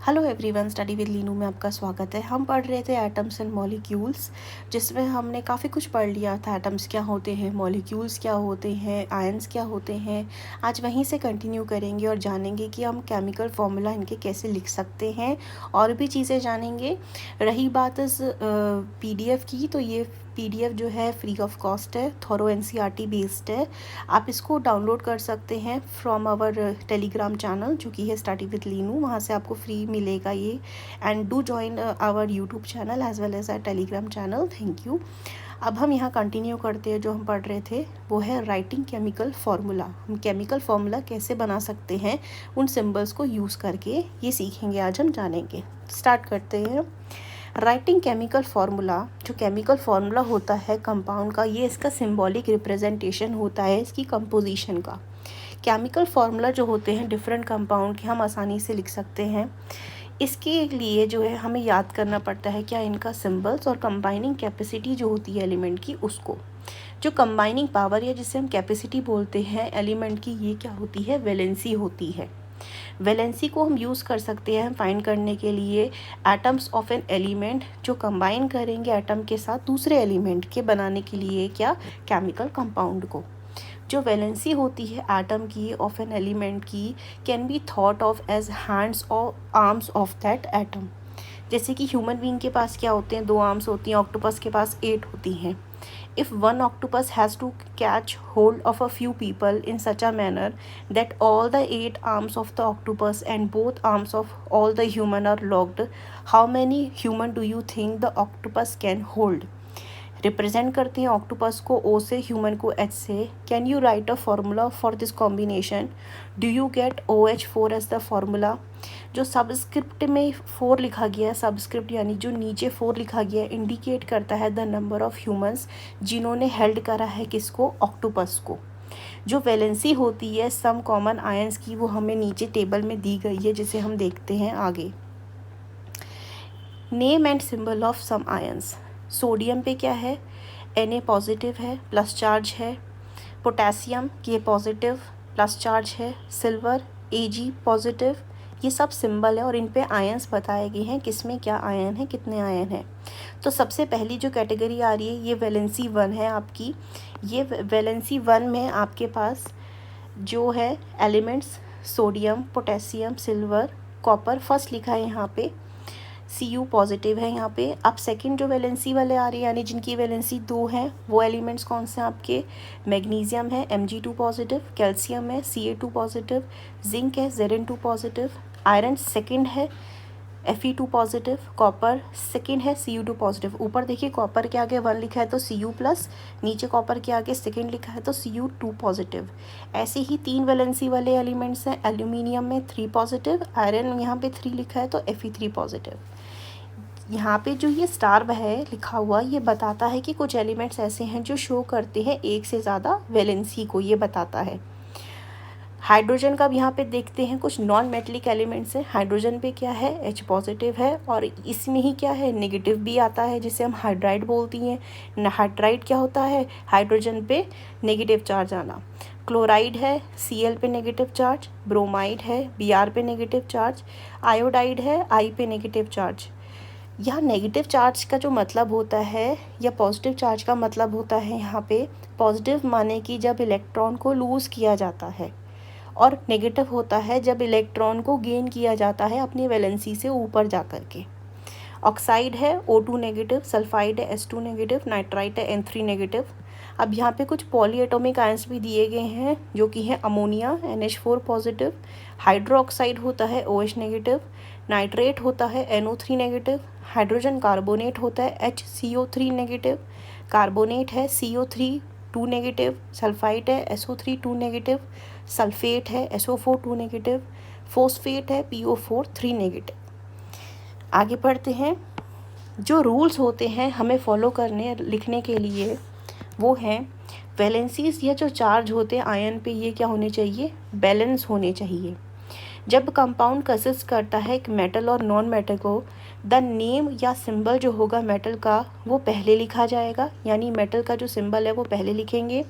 Hello everyone, study with Leenu में आपका स्वागत है। हम पढ़ रहे थे एटम्स एंड मॉलिक्यूल्स, जिसमें हमने काफ़ी कुछ पढ़ लिया था। एटम्स क्या होते हैं, मॉलिक्यूल्स क्या होते हैं, आयंस क्या होते हैं। आज वहीं से कंटिन्यू करेंगे और जानेंगे कि हम केमिकल फार्मूला इनके कैसे लिख सकते हैं, और भी चीज़ें जानेंगे। रही बात इस PDF की, तो ये PDF जो है फ्री ऑफ कॉस्ट है, थॉरो NCERT बेस्ड है। आप इसको डाउनलोड कर सकते हैं फ्रॉम आवर टेलीग्राम चैनल, जो कि है स्टडी विद लीनू। वहाँ से आपको फ्री मिलेगा ये। And do join our YouTube channel as well as our Telegram channel. Thank you. अब हम यहाँ कंटिन्यू करते हैं। जो हम पढ़ रहे थे वो है राइटिंग केमिकल फार्मूला। हम केमिकल फार्मूला कैसे बना सकते हैं उन सिंबल्स को यूज़ करके, ये सीखेंगे आज, हम जानेंगे। स्टार्ट करते हैं। राइटिंग केमिकल फार्मूला, जो केमिकल फार्मूला होता है कंपाउंड का, ये इसका सिंबॉलिक रिप्रेजेंटेशन होता है इसकी कंपोजिशन का। केमिकल फार्मूला जो होते हैं डिफरेंट कंपाउंड के, हम आसानी से लिख सकते हैं। इसके लिए जो है हमें याद करना पड़ता है क्या, इनका सिंबल्स और कंबाइनिंग कैपेसिटी जो होती है एलिमेंट की, उसको। जो कंबाइनिंग पावर या जिसे हम कैपेसिटी बोलते हैं एलिमेंट की, ये क्या होती है, वैलेंसी होती है। वैलेंसी को हम यूज़ कर सकते हैं फाइंड करने के लिए एटम्स ऑफ एन एलिमेंट, जो कंबाइन करेंगे एटम के साथ दूसरे एलिमेंट के बनाने के लिए क्या, केमिकल कंपाउंड को। जो वैलेंसी होती है एटम की ऑफ एन एलिमेंट की, can be thought of as hands और आर्म्स ऑफ दैट एटम। जैसे कि ह्यूमन बीइंग के पास क्या होते हैं, 2 आर्म्स होती हैं, ऑक्टोपस के पास 8 होती हैं। If one octopus has to catch hold of a few people in such a manner that all the 8 arms of the octopus and both arms of all the human are locked, how many human do you think the octopus can hold? Represent करते हैं octopus को O से, human को H से। Can you write a formula for this combination? Do you get OH4 as the formula? जो subscript में 4 लिखा गया है, सबस्क्रिप्ट यानी जो नीचे 4 लिखा गया है, इंडिकेट करता है द नंबर ऑफ ह्यूमंस जिन्होंने हेल्ड करा है किसको, ऑक्टोपस को। जो वैलेंसी होती है सम कॉमन आयंस की, वो हमें नीचे टेबल में दी गई है, जिसे हम देखते हैं आगे। Name and symbol of some ions. Sodium पे क्या है, Na पॉजिटिव है, प्लस चार्ज है। पोटेशियम ये पॉजिटिव, प्लस चार्ज है। Silver Ag positive. ये सब सिंबल है और इन पे आयंस बताए गए हैं, किसमें क्या आयन है, कितने आयन है। तो सबसे पहली जो कैटेगरी आ रही है ये वैलेंसी 1 है आपकी। ये वैलेंसी 1 में आपके पास जो है elements sodium, potassium, silver, copper, first लिखा है यहाँ पे, Cu पॉजिटिव है यहाँ पे। अब सेकंड जो वैलेंसी वाले आ रही है, यानी जिनकी वैलेंसी 2 है, वो एलिमेंट्स कौन से हैं आपके, मैग्नीशियम है Mg2 पॉजिटिव, कैल्शियम है Ca2 पॉजिटिव, जिंक है Zn2 पॉजिटिव, आयरन सेकंड है Fe2 पॉजिटिव, कॉपर सेकंड है Cu2 पॉजिटिव। ऊपर देखिए कॉपर के आगे 1 लिखा है तो Cu प्लस, नीचे कॉपर के आगे सेकंड लिखा है तो Cu2 पॉजिटिव। ऐसे ही 3 वैलेंसी वाले एलिमेंट्स हैं। एल्यूमिनियम में 3 पॉजिटिव, आयरन यहाँ पे 3 लिखा है तो Fe3 पॉजिटिव। यहाँ पे जो ये स्टार है लिखा हुआ, ये बताता है कि कुछ एलिमेंट्स ऐसे हैं जो शो करते हैं एक से ज़्यादा वैलेंसी को, ये बताता है। हाइड्रोजन का भी यहाँ पे देखते हैं, कुछ नॉन मेटलिक एलिमेंट्स हैं। हाइड्रोजन पे क्या है, H पॉजिटिव है, और इसमें ही क्या है, नेगेटिव भी आता है, जिसे हम हाइड्राइड बोलती हैं। हाइड्राइड क्या होता है, हाइड्रोजन पे नेगेटिव चार्ज आना। क्लोराइड है Cl पे नेगेटिव चार्ज, ब्रोमाइड है Br पे नेगेटिव चार्ज, आयोडाइड है I पे नेगेटिव चार्ज। यहाँ नेगेटिव चार्ज का जो मतलब होता है या पॉजिटिव चार्ज का मतलब होता है, यहाँ पे पॉजिटिव माने कि जब इलेक्ट्रॉन को लूज़ किया जाता है, और नेगेटिव होता है जब इलेक्ट्रॉन को गेन किया जाता है अपनी वैलेंसी से ऊपर जा कर के। ऑक्साइड है O2 नेगेटिव, सल्फाइड है S2 नेगेटिव, नाइट्राइट है N3 नेगेटिव। अब यहाँ पे कुछ पॉली एटॉमिक आयंस भी दिए गए हैं, जो कि है ammonia NH4 positive, hydro oxide होता है OH नेगेटिव, नाइट्रेट होता है NO3 नेगेटिव, हाइड्रोजन कार्बोनेट होता है HCO3 नेगेटिव, कार्बोनेट है CO3 2 नेगेटिव, सल्फाइट है SO3 2 नेगेटिव, सल्फेट है SO4 2 नेगेटिव, फोस्फेट है PO4 3 नेगेटिव। आगे बढ़ते हैं। जो रूल्स होते हैं हमें फॉलो करने लिखने के लिए, वो हैं वैलेंसीज या जो चार्ज होते हैं आयन पे, ये क्या होने चाहिए, बैलेंस होने चाहिए। जब कंपाउंड कंसिस्ट करता है एक मेटल और नॉन मेटल को, द नेम या सिंबल जो होगा मेटल का वो पहले लिखा जाएगा, यानी मेटल का जो सिंबल है वो पहले लिखेंगे।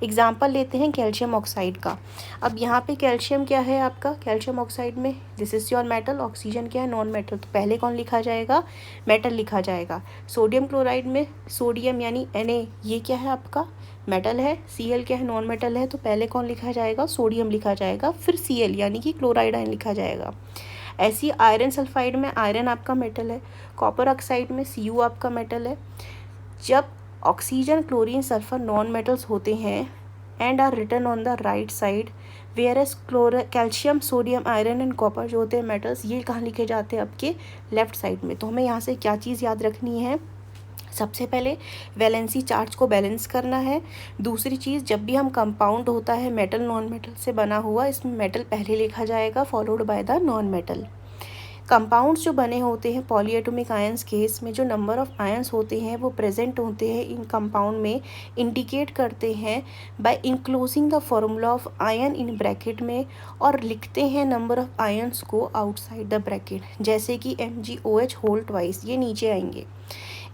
एग्जांपल लेते हैं कैल्शियम ऑक्साइड का। अब यहाँ पे कैल्शियम क्या है आपका, कैल्शियम ऑक्साइड में this is your metal, oxygen क्या है, नॉन मेटल, तो पहले कौन लिखा जाएगा, मेटल लिखा जाएगा। सोडियम क्लोराइड में सोडियम यानी Na, ये क्या है आपका मेटल है, Cl क्या है, नॉन मेटल है, तो पहले कौन लिखा जाएगा, सोडियम लिखा जाएगा, फिर Cl यानी कि क्लोराइड आयन लिखा जाएगा। ऐसी आयरन सल्फाइड में आयरन आपका मेटल है, कॉपर ऑक्साइड में Cu आपका मेटल है। जब oxygen, chlorine, sulphur non metals होते हैं and are written on the right side, whereas calcium, sodium, iron and copper जो होते हैं मेटल्स, ये कहाँ लिखे जाते हैं, आपके लेफ्ट साइड में। तो हमें यहाँ से क्या चीज़ याद रखनी है, सबसे पहले वैलेंसी चार्ज को बैलेंस करना है। दूसरी चीज़, जब भी हम कंपाउंड होता है मेटल नॉन मेटल से बना हुआ, इसमें मेटल पहले लिखा जाएगा followed by the non metal. Compounds जो बने होते हैं पॉलीएटॉमिक आयंस केस में, जो नंबर ऑफ आयंस होते हैं वो प्रेजेंट होते हैं इन कंपाउंड में, इंडिकेट करते हैं by enclosing the formula of ion in bracket में, और लिखते हैं नंबर ऑफ आयंस को आउटसाइड द ब्रैकेट, जैसे कि MgOH होल ट्वाइस, ये नीचे आएंगे।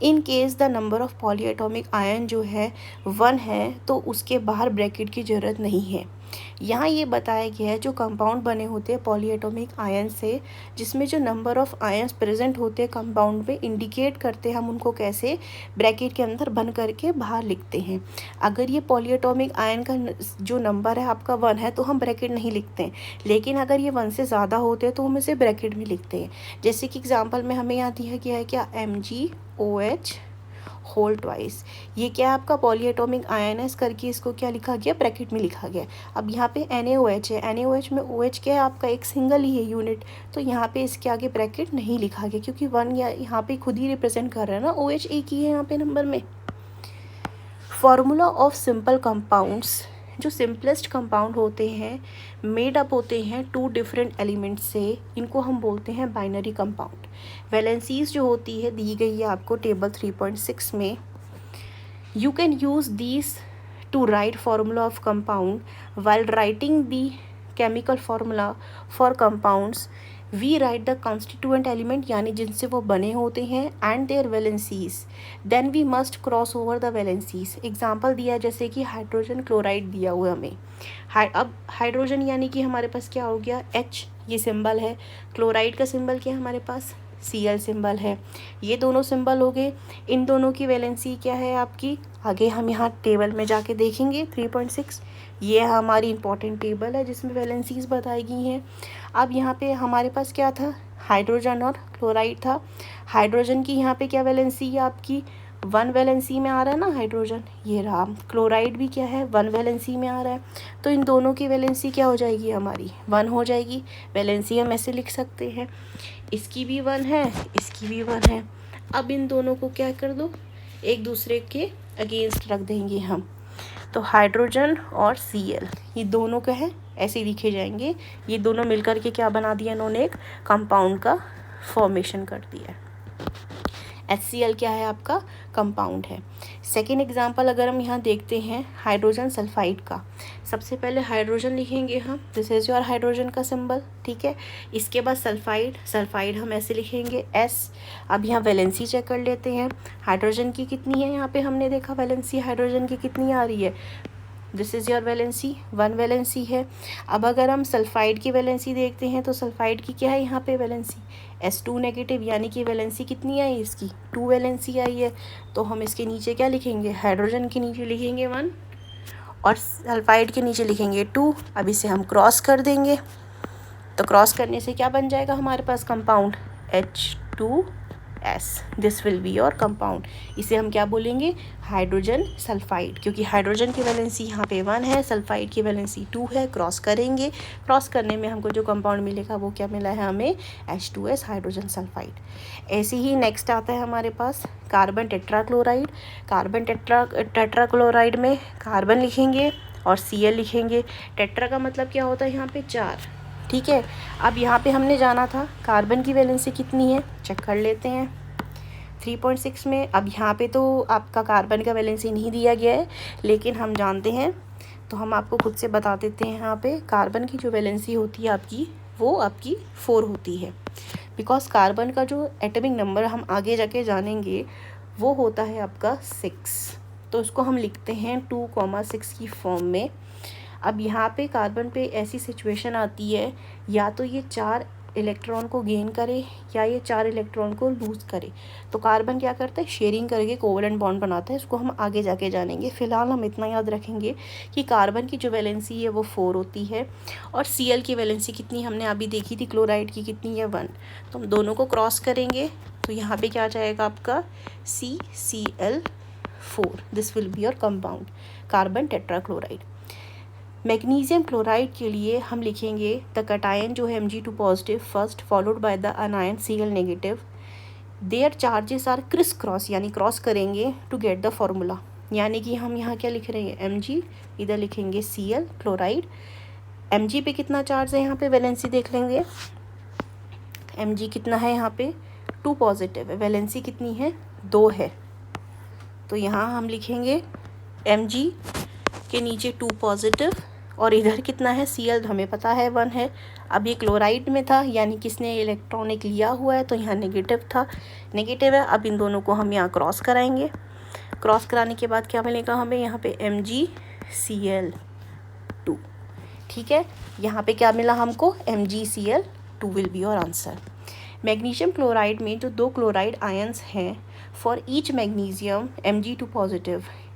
In case the number of polyatomic ion जो है 1 है, तो उसके बाहर ब्रैकेट की ज़रूरत नहीं है। यहाँ ये बताया गया है जो कंपाउंड बने होते हैं पॉलीएटॉमिक आयन से, जिसमें जो नंबर ऑफ आयंस प्रेजेंट होते हैं कंपाउंड में, इंडिकेट करते हैं हम उनको कैसे, ब्रैकेट के अंदर बंद करके बाहर लिखते हैं। अगर ये पॉलीएटॉमिक आयन का जो नंबर है आपका 1 है तो हम ब्रैकेट नहीं लिखते हैं, लेकिन अगर ये 1 से ज़्यादा होते हैं तो हम इसे ब्रैकेट में लिखते हैं। जैसे कि एग्जाम्पल में हमें यहाँ दिया गया है क्या, MgOH होल ट्वाइस, ये क्या है आपका पॉलीएटॉमिक आयन है, इस करके इसको क्या लिखा गया, ब्रैकेट में लिखा गया। अब यहाँ पे NaOH है, NaOH में OH क्या है आपका, एक सिंगल ही है यूनिट, तो यहाँ पे इसके आगे ब्रैकेट नहीं लिखा गया, क्योंकि 1 यहाँ पे खुद ही रिप्रेजेंट कर रहा है ना, OH एक ही है यहाँ पे नंबर में। फॉर्मूला ऑफ सिंपल कंपाउंड्स, जो सिंपलेस्ट कंपाउंड होते हैं मेड अप होते हैं 2 डिफरेंट एलिमेंट्स से, इनको हम बोलते हैं बाइनरी कंपाउंड। वैलेंसीज जो होती है दी गई है आपको टेबल 3.6 में। You can use these to write formula of compound while writing the chemical formula for compounds. We write the constituent element, यानी जिनसे वो बने होते हैं, and their valencies, then we must cross over the valencies. Example दिया है जैसे कि हाइड्रोजन क्लोराइड दिया हुआ हमें, अब हाइड्रोजन यानी कि हमारे पास क्या हो गया, H ये सिंबल है, क्लोराइड का सिंबल क्या है हमारे पास, Cl सिंबल है, ये दोनों सिंबल हो गए। इन दोनों की वैलेंसी क्या है आपकी, आगे हम यहाँ टेबल में जाके देखेंगे 3.6, ये हमारी इंपॉर्टेंट टेबल है जिसमें वैलेंसीज बताई गई हैं। अब यहाँ पे हमारे पास क्या था, हाइड्रोजन और क्लोराइड था। हाइड्रोजन की यहाँ पे क्या वैलेंसी है आपकी, 1 वैलेंसी में आ रहा है ना हाइड्रोजन, ये रहा। क्लोराइड भी क्या है, 1 वैलेंसी में आ रहा है, तो इन दोनों की वैलेंसी क्या हो जाएगी हमारी, 1 हो जाएगी। वैलेंसी हम ऐसे लिख सकते हैं, इसकी भी 1 है, इसकी भी 1 है। अब इन दोनों को क्या कर दो, एक दूसरे के अगेंस्ट रख देंगे हम, तो हाइड्रोजन और Cl ये दोनों क्या है, ऐसे लिखे जाएंगे। ये दोनों मिलकर के क्या बना दिया इन्होंने, एक कंपाउंड का फॉर्मेशन कर दिया। HCl क्या है आपका, कंपाउंड है। सेकेंड एग्जांपल अगर हम यहाँ देखते हैं हाइड्रोजन सल्फाइड का, सबसे पहले हाइड्रोजन लिखेंगे हम, दिस इज़ योर हाइड्रोजन का सिंबल, ठीक है। इसके बाद सल्फाइड हम ऐसे लिखेंगे S। अब यहाँ वैलेंसी चेक कर लेते हैं, हाइड्रोजन की कितनी है, यहाँ पे हमने देखा वैलेंसी हाइड्रोजन की कितनी आ रही है, this is your valency, 1 valency है। अब अगर हम सल्फाइड की वैलेंसी देखते हैं तो सल्फाइड की क्या है यहाँ पे वैलेंसी, S2 नेगेटिव, यानी कि वैलेंसी कितनी आई इसकी, 2 वैलेंसी आई है। तो हम इसके नीचे क्या लिखेंगे, हाइड्रोजन के नीचे लिखेंगे 1 और सल्फाइड के नीचे लिखेंगे 2। अब इसे हम क्रॉस कर देंगे, तो क्रॉस करने से क्या बन जाएगा हमारे पास compound, H2S, this will be your compound. इसे हम क्या बोलेंगे, हाइड्रोजन सल्फाइड, क्योंकि हाइड्रोजन की वैलेंसी यहाँ पे 1 है, सल्फाइड की वैलेंसी 2 है। क्रॉस करेंगे, क्रॉस करने में हमको जो कंपाउंड मिलेगा वो क्या मिला है हमें, H2S, हाइड्रोजन सल्फाइड। ऐसे ही नेक्स्ट आता है हमारे पास कार्बन टेट्राक्लोराइड। कार्बन टेट्राक्लोराइड में कार्बन लिखेंगे और Cl लिखेंगे। टेट्रा का मतलब क्या होता है यहाँ पे 4, ठीक है। अब यहाँ पे हमने जाना था कार्बन की वैलेंसी कितनी है, चेक कर लेते हैं 3.6 में। अब यहाँ पे तो आपका कार्बन का वैलेंसी नहीं दिया गया है, लेकिन हम जानते हैं तो हम आपको खुद से बता देते हैं। यहाँ पे कार्बन की जो वैलेंसी होती है आपकी, वो आपकी 4 होती है। बिकॉज कार्बन का जो एटॉमिक नंबर हम आगे जाके जानेंगे वो होता है आपका 6, तो उसको हम लिखते हैं 2,6 की फॉर्म में। अब यहाँ पे कार्बन पे ऐसी सिचुएशन आती है या तो ये 4 इलेक्ट्रॉन को गेन करे या ये 4 इलेक्ट्रॉन को लूज़ करे। तो कार्बन क्या करता है, शेयरिंग करके कोवेलेंट बॉन्ड बनाता है। इसको हम आगे जाके जानेंगे। फिलहाल हम इतना याद रखेंगे कि कार्बन की जो वैलेंसी है वो 4 होती है और Cl की वैलेंसी कितनी हमने अभी देखी थी, क्लोराइड की कितनी है 1। तो हम दोनों को क्रॉस करेंगे तो यहाँ पे क्या जाएगा आपका CCl4। This will be your compound carbon tetrachloride. Magnesium chloride के लिए हम लिखेंगे द कटायन जो है Mg2 positive first followed by the anion Cl negative. Their charges are crisscross, यानी क्रॉस करेंगे टू गेट द फॉर्मूला। यानी कि हम यहाँ क्या लिख रहे हैं Mg, इधर लिखेंगे Cl क्लोराइड। Mg पे कितना चार्ज है यहाँ पे वैलेंसी देख लेंगे। Mg कितना है यहाँ पे 2 पॉजिटिव है, वैलेंसी कितनी है 2 है। तो यहाँ हम लिखेंगे Mg के नीचे 2 पॉजिटिव और इधर कितना है Cl हमें पता है 1 है। अब ये क्लोराइड में था यानी किसने इलेक्ट्रॉनिक लिया हुआ है तो यहाँ नेगेटिव था, नेगेटिव है। अब इन दोनों को हम यहाँ क्रॉस कराएंगे। क्रॉस कराने के बाद क्या मिलेगा हमें यहाँ पे MgCl2। ठीक है, यहाँ पे क्या मिला हमको MgCl2 will be your answer. Magnesium chloride में जो 2 क्लोराइड आयंस हैं, for each magnesium Mg2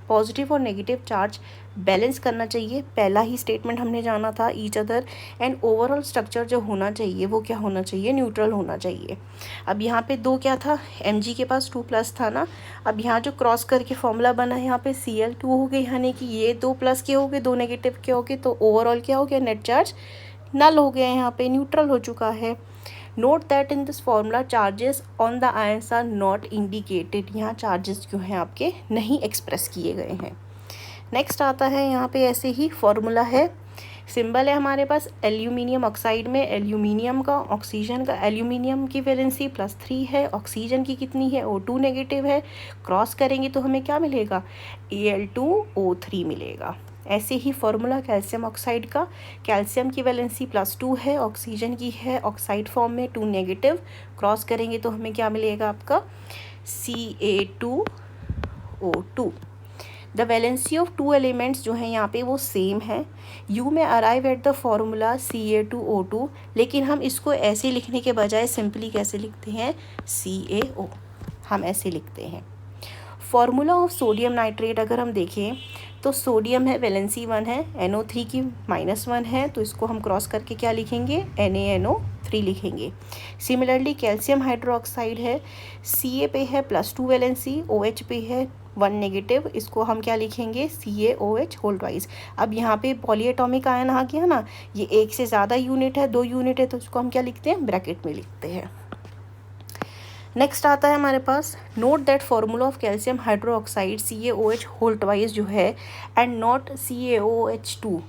positive और नेगेटिव चार्ज बैलेंस करना चाहिए। पहला ही स्टेटमेंट हमने जाना था each other, and overall structure जो होना चाहिए वो क्या होना चाहिए, न्यूट्रल होना चाहिए। अब यहाँ पे 2 क्या था, Mg के पास 2 प्लस था ना। अब यहाँ जो क्रॉस करके फॉर्मूला बना है यहाँ पे Cl2 हो गए, यानी कि ये 2 प्लस के हो गए 2 नेगेटिव के हो गए, तो ओवरऑल क्या हो गया, नेट चार्ज नल हो गया, यहाँ पे न्यूट्रल हो चुका है। Note that in this formula charges on the ions are not indicated, यहाँ चार्जेस जो हैं आपके नहीं एक्सप्रेस किए गए हैं। नेक्स्ट आता है यहाँ पे ऐसे ही फॉर्मूला है, सिंबल है हमारे पास एल्यूमिनियम ऑक्साइड में एल्यूमिनियम का, ऑक्सीजन का, एल्यूमिनियम की वैलेंसी +3 है, ऑक्सीजन की कितनी है O2 नेगेटिव है। क्रॉस करेंगे तो हमें क्या मिलेगा Al2O3 मिलेगा। ऐसे ही फॉर्मूला कैल्शियम ऑक्साइड का, कैल्शियम की वैलेंसी +2 है, ऑक्सीजन की है ऑक्साइड फॉर्म में 2 नेगेटिव। क्रॉस करेंगे तो हमें क्या मिलेगा आपका Ca2O2। The valency of 2 elements जो हैं यहाँ पे वो सेम है। यू में arrive at the formula Ca2O2, लेकिन हम इसको ऐसे लिखने के बजाय सिंपली कैसे लिखते हैं CaO, हम ऐसे लिखते हैं। फॉर्मूला ऑफ सोडियम नाइट्रेट अगर हम देखें तो सोडियम है वैलेंसी 1 है, NO3 की -1 है, तो इसको हम क्रॉस करके क्या लिखेंगे NaNO3 लिखेंगे। सिमिलरली कैल्शियम हाइड्रोक्साइड है, Ca पे है +2 वैलेंसी, OH पे है 1 नेगेटिव, इसको हम क्या लिखेंगे CaOH होल ट्वाइस। अब यहाँ पे पॉलीएटॉमिक आयन आ गया ना, ये एक से ज़्यादा यूनिट है, 2 यूनिट है, तो इसको हम क्या लिखते हैं ब्रैकेट में लिखते हैं। नेक्स्ट आता है हमारे पास note that formula of calcium hydroxide CaOH whole twice जो है एंड नॉट CaOH2,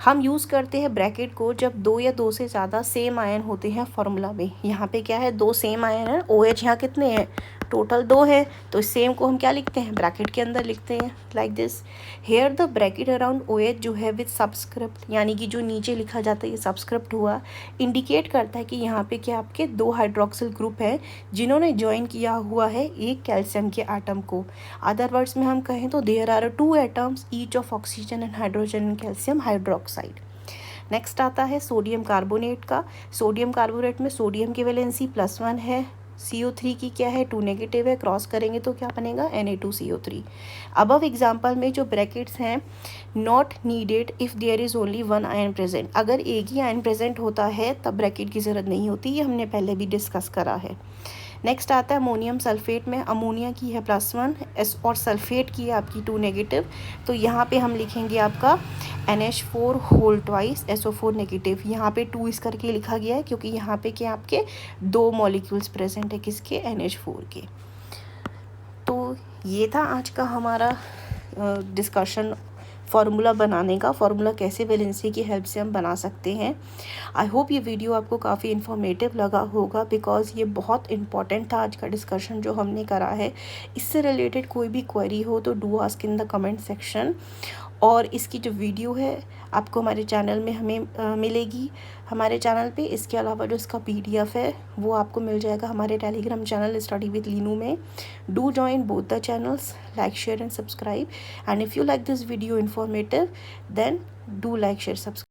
हम यूज़ करते हैं ब्रैकेट को जब 2 या 2 से ज़्यादा सेम आयन होते हैं फॉर्मूला में। यहाँ पे क्या है 2 सेम आयन है, OH यहाँ कितने हैं टोटल 2 है, तो सेम को हम क्या लिखते हैं ब्रैकेट के अंदर लिखते हैं like this. Here the bracket around OH जो है विद सबस्क्रिप्ट, यानी कि जो नीचे लिखा जाता है ये सबस्क्रिप्ट हुआ, इंडिकेट करता है कि यहाँ पे क्या आपके 2 हाइड्रोक्सिल ग्रुप हैं जिन्होंने ज्वाइन किया हुआ है एक कैल्शियम के एटम को। अदर वर्ड्स में हम कहें तो there are 2 atoms each of oxygen and hydrogen and calcium hydroxide. Next आता है सोडियम कार्बोनेट का। सोडियम कार्बोनेट में सोडियम की वैलेंसी +1 है, CO3 की क्या है 2 नेगेटिव है, क्रॉस करेंगे तो क्या बनेगा Na2CO3। अबव एग्जाम्पल में जो ब्रैकेट्स हैं not needed if there is only 1 ion present, अगर एक ही आयन प्रेजेंट होता है तब ब्रैकेट की ज़रूरत नहीं होती, ये हमने पहले भी डिस्कस करा है। नेक्स्ट आता है अमोनियम सल्फेट में, अमोनिया की है +1 और सल्फेट की है आपकी 2 नेगेटिव, तो यहाँ पे हम लिखेंगे आपका NH4 whole twice SO4 negative. यहाँ पे 2 इस करके लिखा गया है क्योंकि यहाँ पे क्या आपके 2 मॉलिक्यूल्स प्रेजेंट है किसके NH4 के। तो ये था आज का हमारा डिस्कशन फार्मूला बनाने का, फार्मूला कैसे वैलेंसी की हेल्प से हम बना सकते हैं। आई होप ये वीडियो आपको काफ़ी इन्फॉर्मेटिव लगा होगा बिकॉज़ ये बहुत इंपॉर्टेंट था आज का डिस्कशन जो हमने करा है। इससे रिलेटेड कोई भी क्वेरी हो तो do ask in the comment section. और इसकी जो वीडियो है आपको हमारे चैनल में हमें मिलेगी हमारे चैनल पे। इसके अलावा जो इसका PDF है वो आपको मिल जाएगा हमारे Telegram channel study with Leenu में। Do join both the channels, like share and subscribe, and if you like this video informative then do like share subscribe.